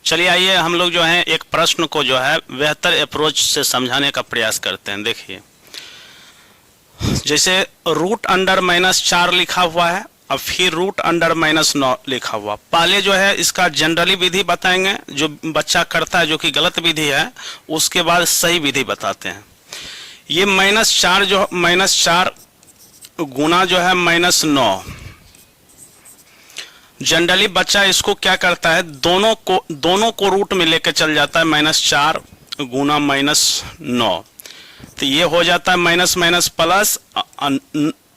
चलिए आइए हम लोग जो है एक प्रश्न को जो है बेहतर अप्रोच से समझाने का प्रयास करते हैं। देखिए, जैसे रूट अंडर -4 लिखा हुआ है और फिर रूट अंडर -9 लिखा हुआ। पहले जो है इसका जनरली विधि बताएंगे, जो बच्चा करता है जो कि गलत विधि है, उसके बाद सही विधि बताते हैं। ये -4 जो -4 गुना जो है -9, जनरली बच्चा इसको क्या करता है, दोनों को रूट में लेके चल जाता है। -4 गुना -9, तो ये हो जाता है माइनस माइनस प्लस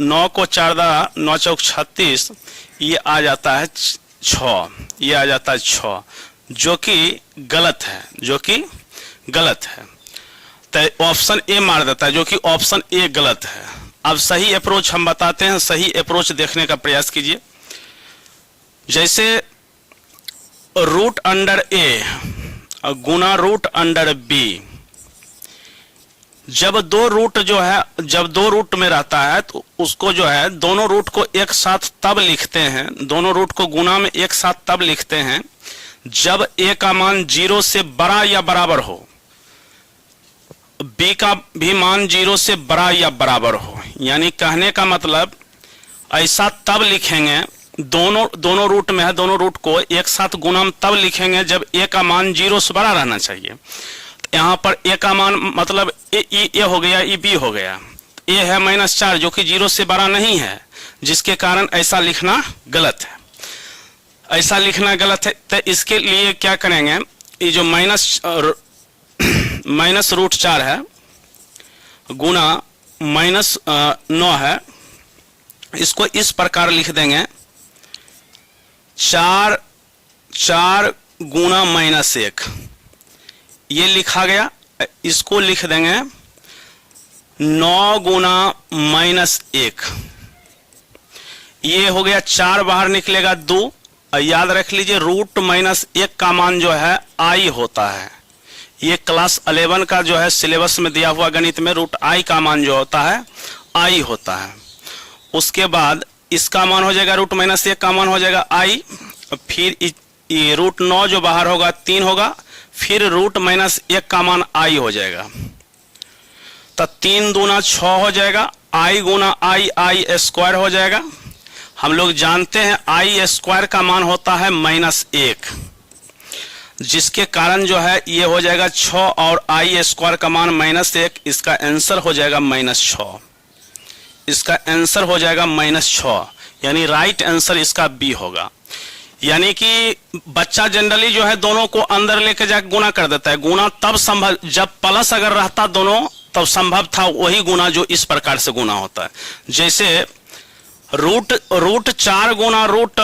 9 को 4 × 9 = 36, ये आ जाता है 6, ये आ जाता है 6, जो कि गलत है, तो ऑप्शन ए मार देता है, जो कि ऑप्शन ए गलत है। अब सही अप्रोच हम बताते हैं, सही अप्रोच देखने का प्रयास कीजिए। जैसे रूट अंडर ए गुना रूट अंडर बी, जब दो रूट में रहता है तो उसको जो है दोनों रूट को एक साथ तब लिखते हैं, दोनों रूट को गुना में एक साथ तब लिखते हैं जब ए का मान 0 से बड़ा या बराबर हो, बी का भी मान 0 से बड़ा या बराबर हो। यानी कहने का मतलब ऐसा तब लिखेंगे, दोनों रूट में है, दोनों रूट को एक साथ गुना में तब लिखेंगे जब ए का मान 0 से बड़ा रहना चाहिए। यहाँ पर ए का मान मतलब ए हो गया, ई बी हो गया। ए है -4 जो कि 0 से बड़ा नहीं है, जिसके कारण ऐसा लिखना गलत है, ऐसा लिखना गलत है। तो इसके लिए क्या करेंगे, ये जो -√4 है गुना -9 है, इसको इस प्रकार लिख देंगे, 4 गुना -1, ये लिखा गया। इसको लिख देंगे 9 गुना -1, ये हो गया 4, बाहर निकलेगा 2। याद रख लीजिए रूट -1 का मान जो है आई होता है। ये क्लास 11 का जो है सिलेबस में दिया हुआ गणित में रूट आई का मान जो होता है आई होता है। उसके बाद इसका मान हो जाएगा रूट -1 का मान हो जाएगा आई, फिर ये रूट 9 जो बाहर होगा 3 होगा, फिर रूट -1 का मान आई हो जाएगा, तो 3 दूना 6 हो जाएगा, आई गुना आई स्क्वायर हो जाएगा। हम लोग जानते हैं आई स्क्वायर का मान होता है -1, जिसके कारण जो है ये हो जाएगा 6 और आई स्क्वायर का मान -1, इसका आंसर हो जाएगा -6, इसका आंसर हो जाएगा -6, यानी राइट आंसर इसका बी होगा। यानी कि बच्चा जनरली जो है दोनों को अंदर लेके जाकर गुना कर देता है। गुना तब संभव, जब प्लस अगर रहता दोनों तब संभव था वही गुना जो इस प्रकार से गुना होता है। जैसे रूट 4 गुना रूट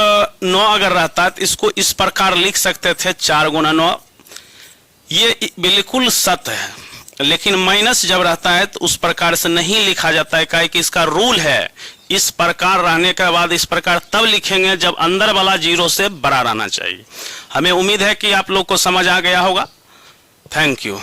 9 अगर रहता है तो इसको इस प्रकार लिख सकते थे, 4 गुना 9, ये बिल्कुल सत्य है। लेकिन माइनस जब रहता है तो उस प्रकार से नहीं लिखा जाता है, काहे कि इसका रूल है इस प्रकार रहने के बाद इस प्रकार तब लिखेंगे जब अंदर वाला 0 से बड़ा रहना चाहिए। हमें उम्मीद है कि आप लोग को समझ आ गया होगा। Thank you.